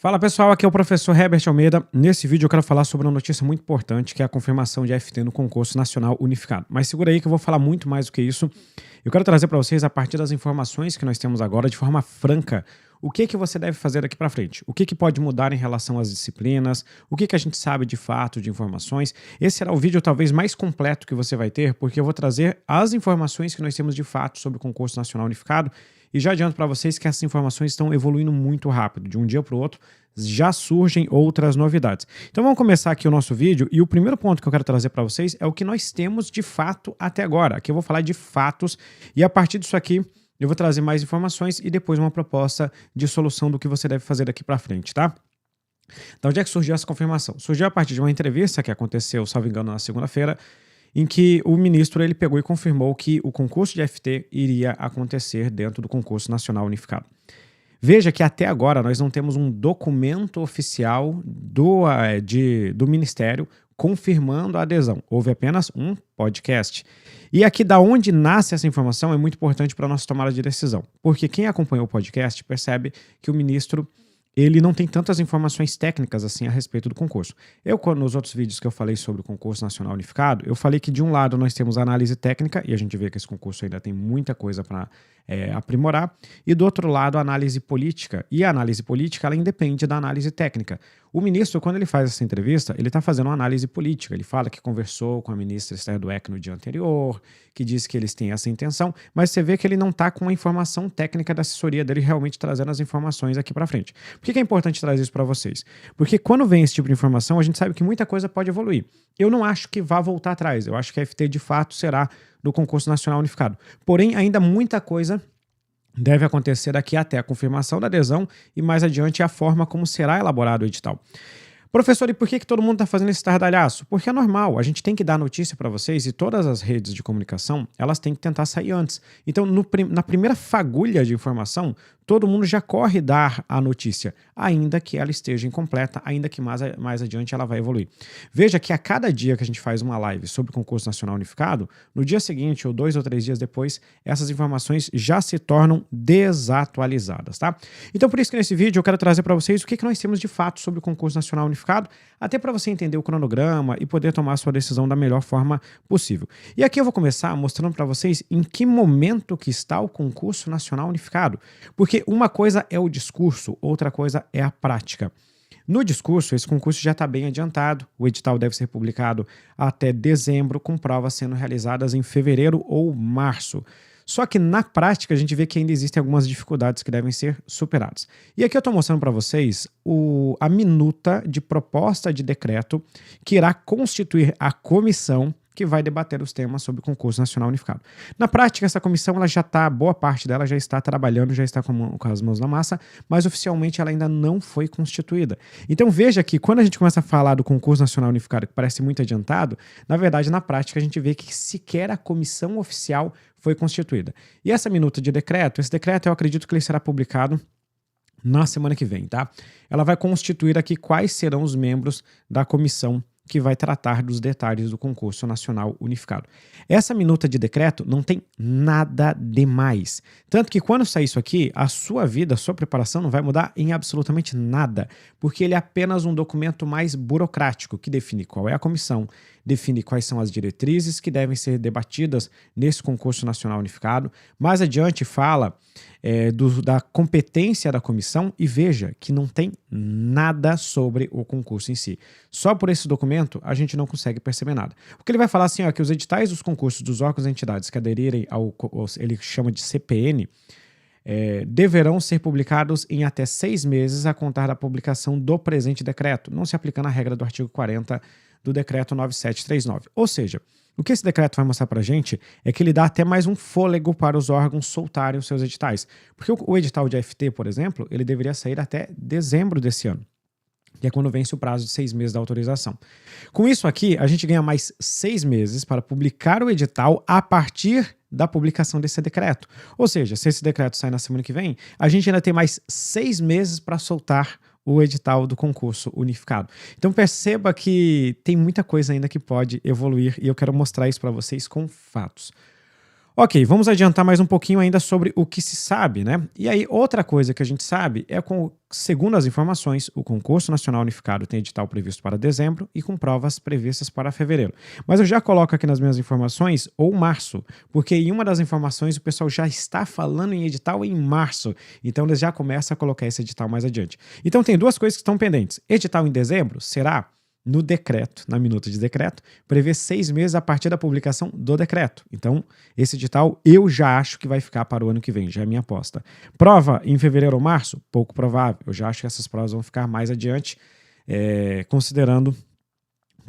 Fala pessoal, aqui é o professor Herbert Almeida. Nesse vídeo eu quero falar sobre uma notícia muito importante, que é a confirmação de AFT no concurso nacional unificado. Mas segura aí que eu vou falar muito mais do que isso. Eu quero trazer para vocês, a partir das informações que nós temos agora, de forma franca, o que você deve fazer daqui para frente, o que pode mudar em relação às disciplinas, o que a gente sabe de fato de informações. Esse será o vídeo talvez mais completo que você vai ter, porque eu vou trazer as informações que nós temos de fato sobre o concurso nacional unificado. E já adianto para vocês que essas informações estão evoluindo muito rápido. De um dia para o outro, já surgem outras novidades. Então vamos começar aqui o nosso vídeo. E o primeiro ponto que eu quero trazer para vocês é o que nós temos de fato até agora. Aqui eu vou falar de fatos e a partir disso aqui eu vou trazer mais informações e depois uma proposta de solução do que você deve fazer daqui para frente, tá? Então onde é que surgiu essa confirmação? Surgiu a partir de uma entrevista que aconteceu, salvo engano, na segunda-feira, em que o ministro ele pegou e confirmou que o concurso de FT iria acontecer dentro do concurso nacional unificado. Veja que até agora nós não temos um documento oficial do Ministério confirmando a adesão. Houve apenas um podcast. E aqui da onde nasce essa informação é muito importante para a nossa tomada de decisão. Porque quem acompanhou o podcast percebe que o ministro ele não tem tantas informações técnicas assim a respeito do concurso. Nos outros vídeos que eu falei sobre o concurso nacional unificado, eu falei que de um lado nós temos a análise técnica, e a gente vê que esse concurso ainda tem muita coisa para aprimorar, e do outro lado a análise política, e a análise política ela independe da análise técnica. O ministro, quando ele faz essa entrevista, ele está fazendo uma análise política, ele fala que conversou com a ministra Esther Dweck no dia anterior, que disse que eles têm essa intenção, mas você vê que ele não está com a informação técnica da assessoria dele realmente trazendo as informações aqui para frente. Por que é importante trazer isso para vocês? Porque quando vem esse tipo de informação, a gente sabe que muita coisa pode evoluir. Eu não acho que vá voltar atrás, eu acho que a FT de fato será do concurso nacional unificado. Porém, ainda muita coisa deve acontecer daqui até a confirmação da adesão e mais adiante a forma como será elaborado o edital. Professor, e por que todo mundo está fazendo esse estardalhaço? Porque é normal, a gente tem que dar notícia para vocês e todas as redes de comunicação, elas têm que tentar sair antes. Então, na primeira fagulha de informação, todo mundo já corre dar a notícia, ainda que ela esteja incompleta, ainda que mais adiante ela vai evoluir. Veja que a cada dia que a gente faz uma live sobre o concurso nacional unificado, no dia seguinte ou 2 ou 3 dias depois, essas informações já se tornam desatualizadas, tá? Então, por isso que nesse vídeo eu quero trazer para vocês o que nós temos de fato sobre o concurso nacional unificado, até para você entender o cronograma e poder tomar a sua decisão da melhor forma possível. E aqui eu vou começar mostrando para vocês em que momento que está o concurso nacional unificado, porque uma coisa é o discurso, outra coisa é a prática. No discurso, esse concurso já está bem adiantado, o edital deve ser publicado até dezembro, com provas sendo realizadas em fevereiro ou março. Só que na prática a gente vê que ainda existem algumas dificuldades que devem ser superadas. E aqui eu estou mostrando para vocês a minuta de proposta de decreto que irá constituir a comissão que vai debater os temas sobre o concurso nacional unificado. Na prática, essa comissão ela já está, boa parte dela já está trabalhando, já está com as mãos na massa, mas oficialmente ela ainda não foi constituída. Então veja que quando a gente começa a falar do concurso nacional unificado, que parece muito adiantado, na verdade, na prática, a gente vê que sequer a comissão oficial foi constituída. E esse decreto eu acredito que ele será publicado na semana que vem, tá? Ela vai constituir aqui quais serão os membros da comissão que vai tratar dos detalhes do concurso nacional unificado. Essa minuta de decreto não tem nada demais. Tanto que quando sair isso aqui, a sua vida, a sua preparação não vai mudar em absolutamente nada, porque ele é apenas um documento mais burocrático que define qual é a comissão, define quais são as diretrizes que devem ser debatidas nesse concurso nacional unificado. Mais adiante fala da competência da comissão e veja que não tem nada sobre o concurso em si. Só por esse documento a gente não consegue perceber nada. O que ele vai falar assim, que os editais dos concursos dos órgãos e entidades que aderirem ele chama de CPN, deverão ser publicados em até 6 meses a contar da publicação do presente decreto, não se aplicando a regra do artigo 40 do decreto 9739. Ou seja, o que esse decreto vai mostrar para a gente é que ele dá até mais um fôlego para os órgãos soltarem os seus editais. Porque o edital de AFT, por exemplo, ele deveria sair até dezembro desse ano, que é quando vence o prazo de 6 meses da autorização. Com isso aqui, a gente ganha mais 6 meses para publicar o edital a partir da publicação desse decreto. Ou seja, se esse decreto sair na semana que vem, a gente ainda tem mais 6 meses para soltar o edital do concurso unificado. Então perceba que tem muita coisa ainda que pode evoluir e eu quero mostrar isso para vocês com fatos. Ok, vamos adiantar mais um pouquinho ainda sobre o que se sabe, né? E aí, outra coisa que a gente sabe é segundo as informações, o concurso nacional unificado tem edital previsto para dezembro e com provas previstas para fevereiro. Mas eu já coloco aqui nas minhas informações ou março, porque em uma das informações o pessoal já está falando em edital em março, então eles já começam a colocar esse edital mais adiante. Então tem duas coisas que estão pendentes. Edital em dezembro será no decreto, na minuta de decreto, prevê 6 meses a partir da publicação do decreto. Então, esse edital eu já acho que vai ficar para o ano que vem, já é minha aposta. Prova em fevereiro ou março? Pouco provável. Eu já acho que essas provas vão ficar mais adiante, considerando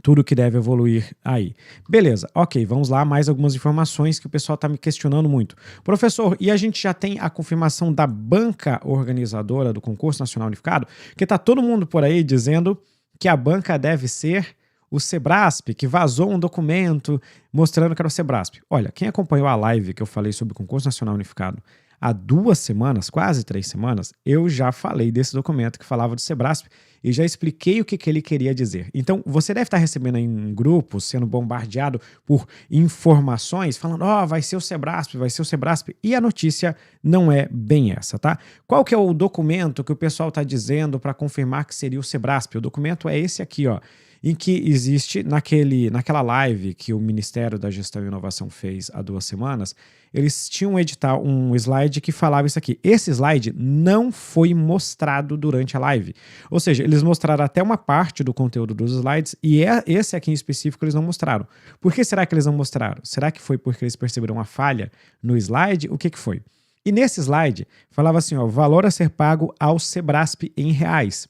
tudo que deve evoluir aí. Beleza, ok, vamos lá, mais algumas informações que o pessoal está me questionando muito. Professor, e a gente já tem a confirmação da banca organizadora do concurso nacional unificado? Porque está todo mundo por aí dizendo que a banca deve ser o Sebrasp, que vazou um documento mostrando que era o Sebrasp. Olha, quem acompanhou a live que eu falei sobre o concurso nacional unificado há 2 semanas, quase 3 semanas, eu já falei desse documento que falava do Sebrasp e já expliquei o que ele queria dizer. Então, você deve estar recebendo aí em grupos, sendo bombardeado por informações, falando, vai ser o Sebrasp, vai ser o Sebrasp, e a notícia não é bem essa, tá? Qual que é o documento que o pessoal está dizendo para confirmar que seria o Sebrasp? O documento é esse aqui, ó, em que existe, naquela live que o Ministério da Gestão e Inovação fez há 2 semanas, eles tinham um slide que falava isso aqui. Esse slide não foi mostrado durante a live. Ou seja, eles mostraram até uma parte do conteúdo dos slides e esse aqui em específico eles não mostraram. Por que será que eles não mostraram? Será que foi porque eles perceberam uma falha no slide? O que foi? E nesse slide falava assim, ó, valor a ser pago ao Sebrasp em reais.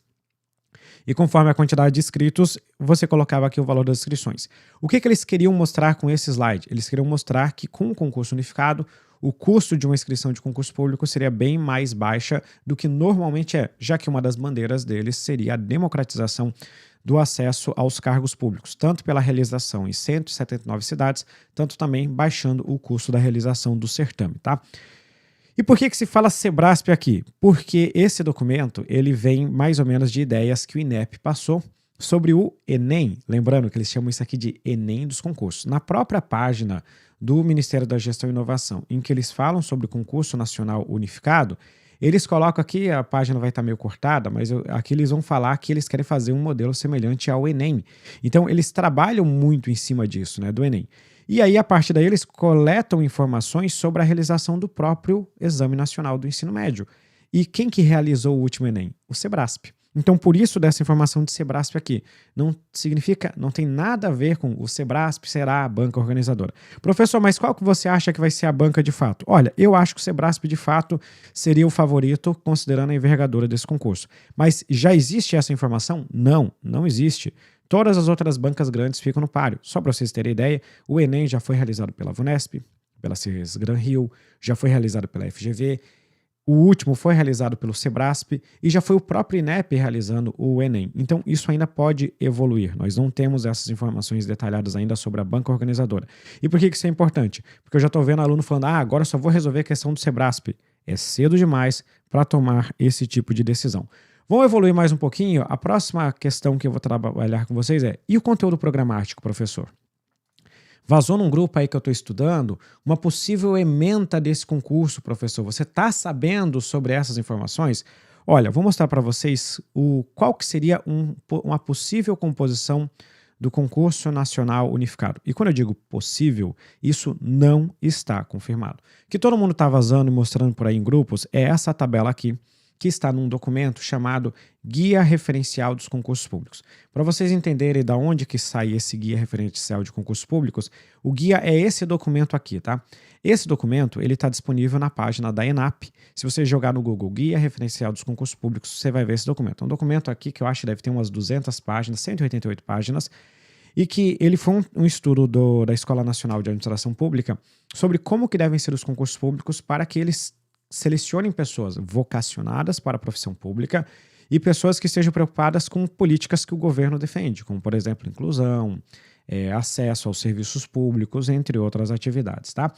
E conforme a quantidade de inscritos, você colocava aqui o valor das inscrições. O que eles queriam mostrar com esse slide? Eles queriam mostrar que com o concurso unificado, o custo de uma inscrição de concurso público seria bem mais baixa do que normalmente é, já que uma das bandeiras deles seria a democratização do acesso aos cargos públicos, tanto pela realização em 179 cidades, tanto também baixando o custo da realização do certame, tá? E por que se fala Sebrasp aqui? Porque esse documento ele vem mais ou menos de ideias que o INEP passou sobre o Enem. Lembrando que eles chamam isso aqui de Enem dos concursos. Na própria página do Ministério da Gestão e Inovação, em que eles falam sobre o concurso nacional unificado, eles colocam aqui, a página vai estar meio cortada, mas aqui eles vão falar que eles querem fazer um modelo semelhante ao Enem. Então eles trabalham muito em cima disso, né, do Enem. E aí, a partir daí, eles coletam informações sobre a realização do próprio Exame Nacional do Ensino Médio. E quem que realizou o último Enem? O Sebrasp. Então, por isso dessa informação de Sebrasp aqui. Não significa, não tem nada a ver com o Sebrasp será a banca organizadora. Professor, mas qual que você acha que vai ser a banca de fato? Olha, eu acho que o Sebrasp de fato seria o favorito, considerando a envergadura desse concurso. Mas já existe essa informação? Não, não existe. Todas as outras bancas grandes ficam no páreo. Só para vocês terem ideia, o Enem já foi realizado pela VUNESP, pela CIES Gran Rio, já foi realizado pela FGV, o último foi realizado pelo Sebrasp e já foi o próprio INEP realizando o Enem. Então isso ainda pode evoluir. Nós não temos essas informações detalhadas ainda sobre a banca organizadora. E por que isso é importante? Porque eu já estou vendo aluno falando, agora eu só vou resolver a questão do Sebrasp. É cedo demais para tomar esse tipo de decisão. Vamos evoluir mais um pouquinho. A próxima questão que eu vou trabalhar com vocês é: e o conteúdo programático, professor? Vazou num grupo aí que eu estou estudando uma possível ementa desse concurso, professor. Você está sabendo sobre essas informações? Olha, vou mostrar para vocês qual que seria uma possível composição do concurso nacional unificado. E quando eu digo possível, isso não está confirmado. O que todo mundo está vazando e mostrando por aí em grupos é essa tabela aqui, que está num documento chamado Guia Referencial dos Concursos Públicos. Para vocês entenderem de onde que sai esse Guia Referencial de Concursos Públicos, o guia é esse documento aqui, tá? Esse documento, ele está disponível na página da ENAP. Se você jogar no Google Guia Referencial dos Concursos Públicos, você vai ver esse documento. É um documento aqui que eu acho que deve ter umas 200 páginas, 188 páginas, e que ele foi um estudo da Escola Nacional de Administração Pública sobre como que devem ser os concursos públicos para que eles selecionem pessoas vocacionadas para a profissão pública e pessoas que estejam preocupadas com políticas que o governo defende, como, por exemplo, inclusão, acesso aos serviços públicos, entre outras atividades, tá?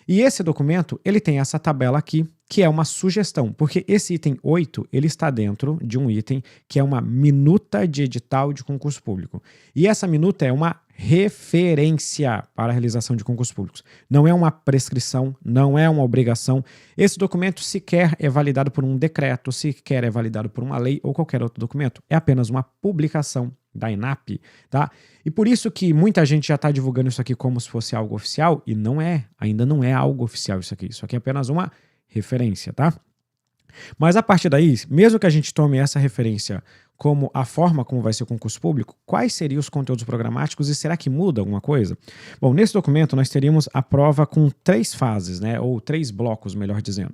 E esse documento, ele tem essa tabela aqui, que é uma sugestão, porque esse item 8, ele está dentro de um item que é uma minuta de edital de concurso público. E essa minuta é uma referência para a realização de concursos públicos. Não é uma prescrição, não é uma obrigação. Esse documento sequer é validado por um decreto, sequer é validado por uma lei ou qualquer outro documento. É apenas uma publicação da ENAP, tá? E por isso que muita gente já está divulgando isso aqui como se fosse algo oficial, e não é, ainda não é algo oficial isso aqui. Isso aqui é apenas uma referência, tá? Mas a partir daí, mesmo que a gente tome essa referência como a forma como vai ser o concurso público, quais seriam os conteúdos programáticos e será que muda alguma coisa? Bom, nesse documento nós teríamos a prova com 3 fases, né? Ou 3 blocos, melhor dizendo.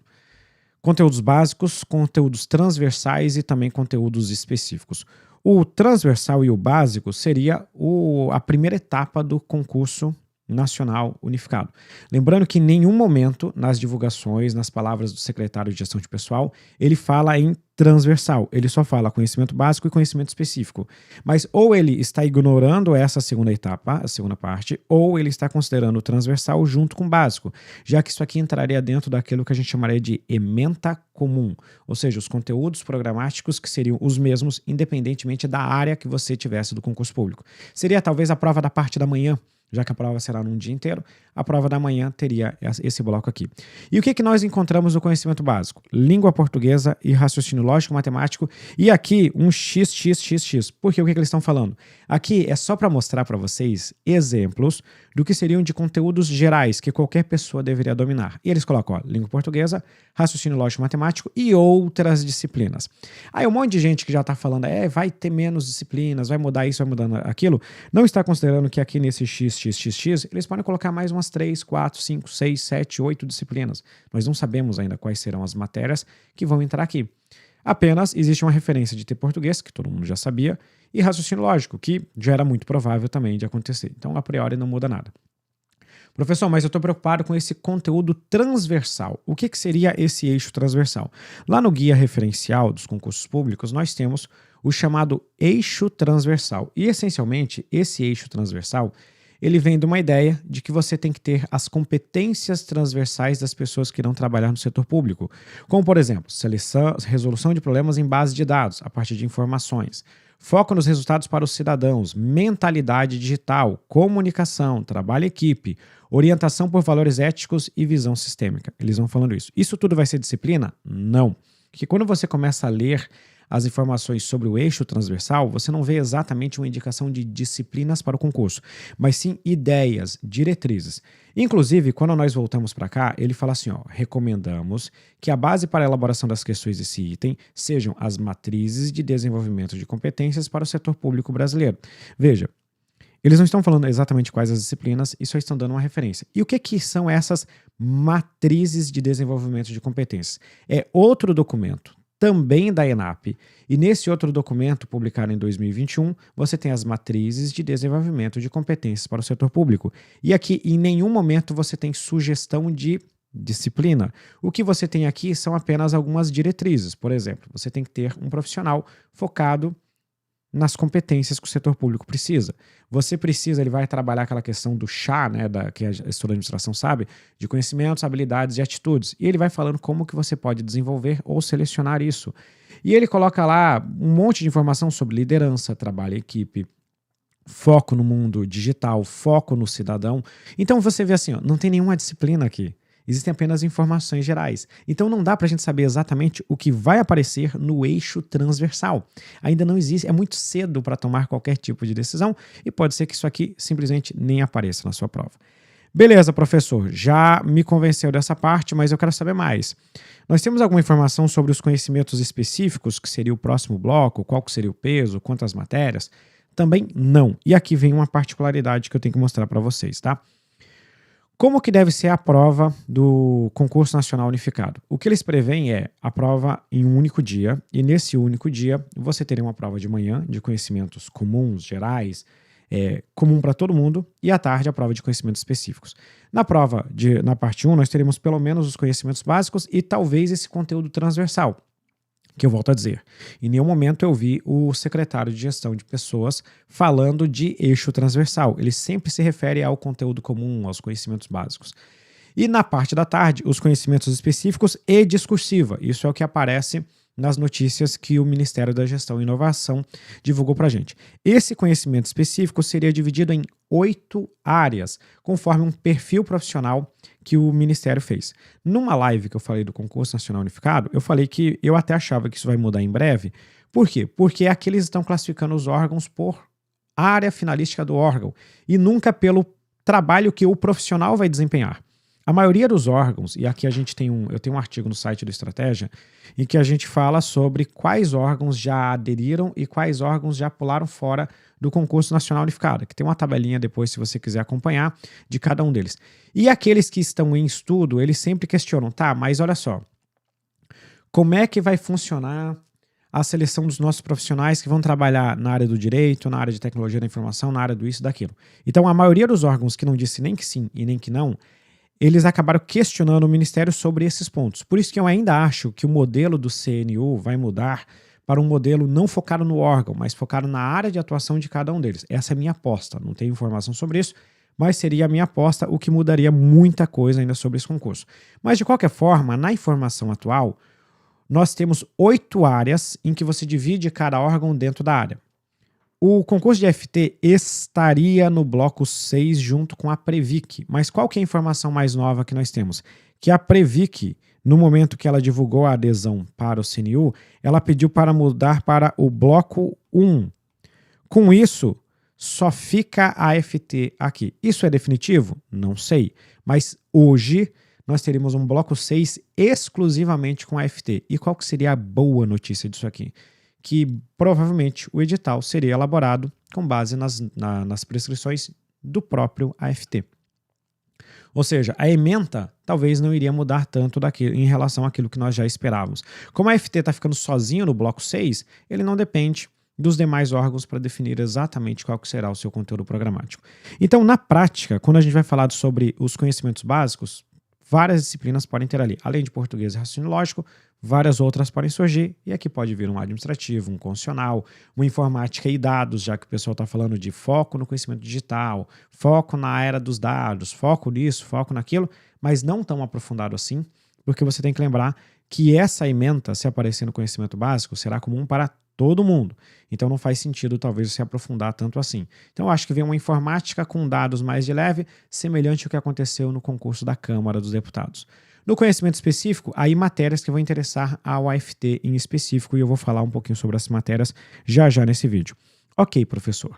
Conteúdos básicos, conteúdos transversais e também conteúdos específicos. O transversal e o básico seria a primeira etapa do concurso nacional unificado. Lembrando que em nenhum momento nas divulgações, nas palavras do secretário de gestão de pessoal, ele fala em transversal, ele só fala conhecimento básico e conhecimento específico. Mas ou ele está ignorando essa segunda etapa, a segunda parte, ou ele está considerando o transversal junto com o básico, já que isso aqui entraria dentro daquilo que a gente chamaria de ementa comum, ou seja, os conteúdos programáticos que seriam os mesmos independentemente da área que você tivesse do concurso público. Seria talvez a prova da parte da manhã, já que a prova será num dia inteiro, a prova da manhã teria esse bloco aqui. E o que nós encontramos no conhecimento básico? Língua portuguesa e raciocínio lógico matemático, e aqui um XXXX. Porque o que eles estão falando? Aqui é só para mostrar para vocês exemplos do que seriam de conteúdos gerais que qualquer pessoa deveria dominar. E eles colocam, ó, língua portuguesa, raciocínio lógico matemático e outras disciplinas. Aí um monte de gente que já está falando, vai ter menos disciplinas, vai mudar isso, vai mudar aquilo, não está considerando que aqui nesse XXXX eles podem colocar mais umas 3, 4, 5, 6, 7, 8 disciplinas. Nós não sabemos ainda quais serão as matérias que vão entrar aqui. Apenas existe uma referência de ter português, que todo mundo já sabia, e raciocínio lógico, que já era muito provável também de acontecer. Então, a priori, não muda nada. Professor, mas eu estou preocupado com esse conteúdo transversal. O que seria esse eixo transversal? Lá no guia referencial dos concursos públicos, nós temos o chamado eixo transversal. E, essencialmente, esse eixo transversal ele vem de uma ideia de que você tem que ter as competências transversais das pessoas que irão trabalhar no setor público, como, por exemplo, seleção, resolução de problemas em base de dados, a partir de informações, foco nos resultados para os cidadãos, mentalidade digital, comunicação, trabalho em equipe, orientação por valores éticos e visão sistêmica. Eles vão falando isso. Isso tudo vai ser disciplina? Não. Porque quando você começa a ler as informações sobre o eixo transversal, você não vê exatamente uma indicação de disciplinas para o concurso, mas sim ideias, diretrizes. Inclusive, quando nós voltamos para cá, ele fala assim, ó, recomendamos que a base para a elaboração das questões desse item sejam as matrizes de desenvolvimento de competências para o setor público brasileiro. Veja, eles não estão falando exatamente quais as disciplinas e só estão dando uma referência. E o que são essas matrizes de desenvolvimento de competências? É outro documento, também da ENAP, e nesse outro documento, publicado em 2021, você tem as matrizes de desenvolvimento de competências para o setor público. E aqui, em nenhum momento, você tem sugestão de disciplina. O que você tem aqui são apenas algumas diretrizes. Por exemplo, você tem que ter um profissional focado nas competências que o setor público precisa. Você precisa, ele vai trabalhar aquela questão do chá, né, que a estudo de administração sabe, de conhecimentos, habilidades e atitudes. E ele vai falando como que você pode desenvolver ou selecionar isso. E ele coloca lá um monte de informação sobre liderança, trabalho em equipe, foco no mundo digital, foco no cidadão. Então você vê assim, ó, não tem nenhuma disciplina aqui. Existem apenas informações gerais. Então não dá para a gente saber exatamente o que vai aparecer no eixo transversal. Ainda não existe, é muito cedo para tomar qualquer tipo de decisão e pode ser que isso aqui simplesmente nem apareça na sua prova. Beleza, professor, já me convenceu dessa parte, mas eu quero saber mais. Nós temos alguma informação sobre os conhecimentos específicos, que seria o próximo bloco, qual que seria o peso, quantas matérias? Também não. E aqui vem uma particularidade que eu tenho que mostrar para vocês, tá? Como que deve ser a prova do concurso nacional unificado? O que eles preveem é a prova em um único dia, e nesse único dia você teria uma prova de manhã de conhecimentos comuns, gerais, comum para todo mundo, e à tarde a prova de conhecimentos específicos. Na parte 1, nós teremos pelo menos os conhecimentos básicos e talvez esse conteúdo transversal, que eu volto a dizer. Em nenhum momento eu vi o secretário de gestão de pessoas falando de eixo transversal. Ele sempre se refere ao conteúdo comum, aos conhecimentos básicos. E na parte da tarde, os conhecimentos específicos e discursiva. Isso é o que aparece nas notícias que o Ministério da Gestão e Inovação divulgou para a gente. Esse conhecimento específico seria dividido em 8 áreas, conforme um perfil profissional que o Ministério fez. Numa live que eu falei do Concurso Nacional Unificado, eu falei que eu até achava que isso vai mudar em breve. Por quê? Porque aqui eles estão classificando os órgãos por área finalística do órgão e nunca pelo trabalho que o profissional vai desempenhar. A maioria dos órgãos, e aqui eu tenho um artigo no site do Estratégia, em que a gente fala sobre quais órgãos já aderiram e quais órgãos já pularam fora do Concurso Nacional Unificado, que tem uma tabelinha depois, se você quiser acompanhar, de cada um deles. E aqueles que estão em estudo, eles sempre questionam, tá, mas olha só, como é que vai funcionar a seleção dos nossos profissionais que vão trabalhar na área do direito, na área de tecnologia da informação, na área do isso e daquilo? Então, a maioria dos órgãos que não disse nem que sim e nem que não, eles acabaram questionando o Ministério sobre esses pontos. Por isso que eu ainda acho que o modelo do CNU vai mudar para um modelo não focado no órgão, mas focado na área de atuação de cada um deles. Essa é a minha aposta. Não tenho informação sobre isso, mas seria a minha aposta, o que mudaria muita coisa ainda sobre esse concurso. Mas, de qualquer forma, na informação atual, nós temos 8 áreas em que você divide cada órgão dentro da área. O concurso de FT estaria no bloco 6 junto com a Previc. Mas qual que é a informação mais nova que nós temos? Que a Previc, no momento que ela divulgou a adesão para o CNU, ela pediu para mudar para o bloco 1. Com isso, só fica a FT aqui. Isso é definitivo? Não sei. Mas hoje nós teríamos um bloco 6 exclusivamente com a FT. E qual que seria a boa notícia disso aqui? Que provavelmente o edital seria elaborado com base nas prescrições do próprio AFT. Ou seja, a ementa talvez não iria mudar tanto em relação àquilo que nós já esperávamos. Como a AFT está ficando sozinho no bloco 6, ele não depende dos demais órgãos para definir exatamente qual que será o seu conteúdo programático. Então, na prática, quando a gente vai falar sobre os conhecimentos básicos, várias disciplinas podem ter ali, além de português e raciocínio lógico, várias outras podem surgir, e aqui pode vir um administrativo, um constitucional, uma informática e dados, já que o pessoal está falando de foco no conhecimento digital, foco na era dos dados, foco nisso, foco naquilo, mas não tão aprofundado assim, porque você tem que lembrar que essa ementa, se aparecer no conhecimento básico, será comum para todo mundo. Então não faz sentido talvez se aprofundar tanto assim. Então eu acho que vem uma informática com dados mais de leve, semelhante ao que aconteceu no concurso da Câmara dos Deputados. No conhecimento específico, aí matérias que vão interessar ao AFT em específico, e eu vou falar um pouquinho sobre essas matérias já nesse vídeo. Ok, professor.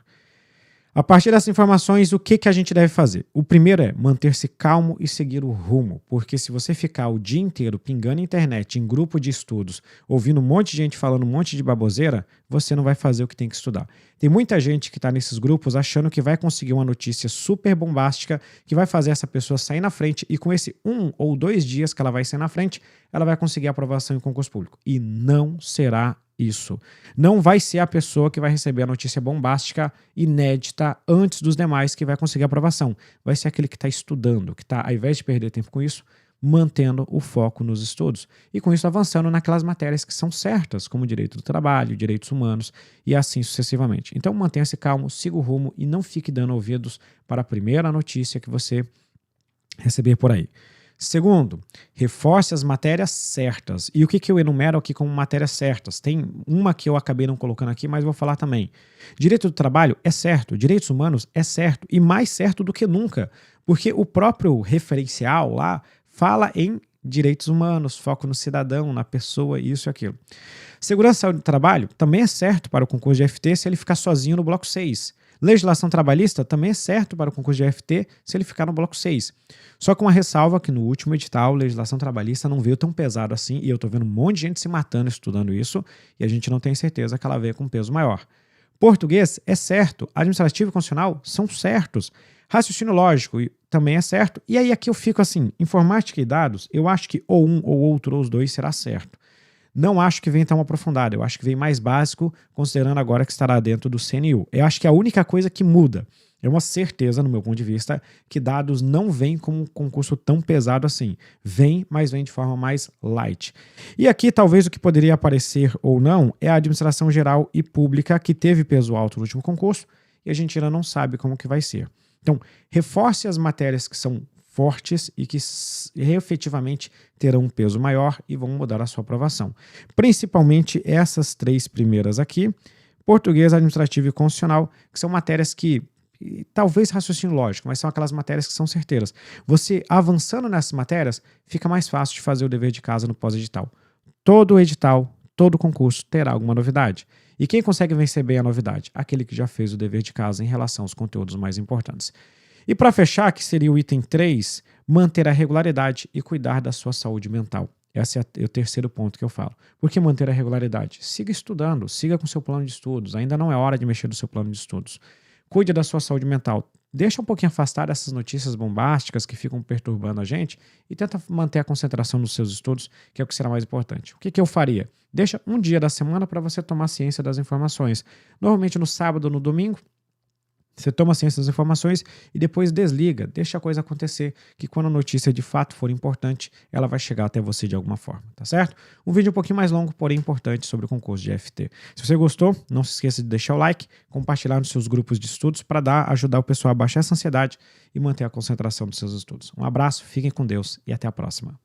A partir dessas informações, o que a gente deve fazer? O primeiro é manter-se calmo e seguir o rumo, porque se você ficar o dia inteiro pingando internet em grupo de estudos, ouvindo um monte de gente falando um monte de baboseira, você não vai fazer o que tem que estudar. Tem muita gente que está nesses grupos achando que vai conseguir uma notícia super bombástica, que vai fazer essa pessoa sair na frente, e com esse 1 ou 2 dias que ela vai sair na frente, ela vai conseguir aprovação em concurso público. E não será isso. Não vai ser a pessoa que vai receber a notícia bombástica, inédita, antes dos demais que vai conseguir aprovação. Vai ser aquele que está estudando, que está, ao invés de perder tempo com isso, mantendo o foco nos estudos. E com isso avançando naquelas matérias que são certas, como direito do trabalho, direitos humanos e assim sucessivamente. Então mantenha-se calmo, siga o rumo e não fique dando ouvidos para a primeira notícia que você receber por aí. Segundo, reforce as matérias certas. E o que eu enumero aqui como matérias certas? Tem uma que eu acabei não colocando aqui, mas vou falar também. Direito do trabalho é certo, direitos humanos é certo, e mais certo do que nunca, porque o próprio referencial lá fala em direitos humanos, foco no cidadão, na pessoa, isso e aquilo. Segurança e saúde do trabalho também é certo para o concurso de FT se ele ficar sozinho no bloco 6. Legislação trabalhista também é certo para o concurso de FT se ele ficar no bloco 6. Só com uma ressalva que no último edital, legislação trabalhista não veio tão pesado assim, e eu estou vendo um monte de gente se matando estudando isso, e a gente não tem certeza que ela veio com peso maior. Português é certo, administrativo e constitucional são certos, raciocínio lógico também é certo, e aí aqui eu fico assim, informática e dados, eu acho que ou um ou outro ou os dois será certo. Não acho que vem tão aprofundado, eu acho que vem mais básico, considerando agora que estará dentro do CNU. Eu acho que a única coisa que muda, é uma certeza, no meu ponto de vista, que dados não vem como um concurso tão pesado assim. Vem, mas vem de forma mais light. E aqui, talvez o que poderia aparecer ou não é a administração geral e pública, que teve peso alto no último concurso, e a gente ainda não sabe como que vai ser. Então, reforce as matérias que são fortes e que efetivamente terão um peso maior e vão mudar a sua aprovação. Principalmente essas 3 primeiras aqui, português, administrativo e constitucional, que são matérias que, talvez raciocínio lógico, mas são aquelas matérias que são certeiras. Você avançando nessas matérias, fica mais fácil de fazer o dever de casa no pós-edital. Todo edital, todo concurso terá alguma novidade. E quem consegue vencer bem a novidade? Aquele que já fez o dever de casa em relação aos conteúdos mais importantes. E para fechar, que seria o item 3, manter a regularidade e cuidar da sua saúde mental. Esse é o terceiro ponto que eu falo. Por que manter a regularidade? Siga estudando, siga com seu plano de estudos. Ainda não é hora de mexer no seu plano de estudos. Cuide da sua saúde mental. Deixa um pouquinho afastar essas notícias bombásticas que ficam perturbando a gente e tenta manter a concentração nos seus estudos, que é o que será mais importante. O que eu faria? Deixa um dia da semana para você tomar ciência das informações. Normalmente no sábado ou no domingo, você toma ciência das informações e depois desliga, deixa a coisa acontecer, que quando a notícia de fato for importante, ela vai chegar até você de alguma forma, tá certo? Um vídeo um pouquinho mais longo, porém importante, sobre o concurso de FT. Se você gostou, não se esqueça de deixar o like, compartilhar nos seus grupos de estudos para ajudar o pessoal a baixar essa ansiedade e manter a concentração dos seus estudos. Um abraço, fiquem com Deus e até a próxima.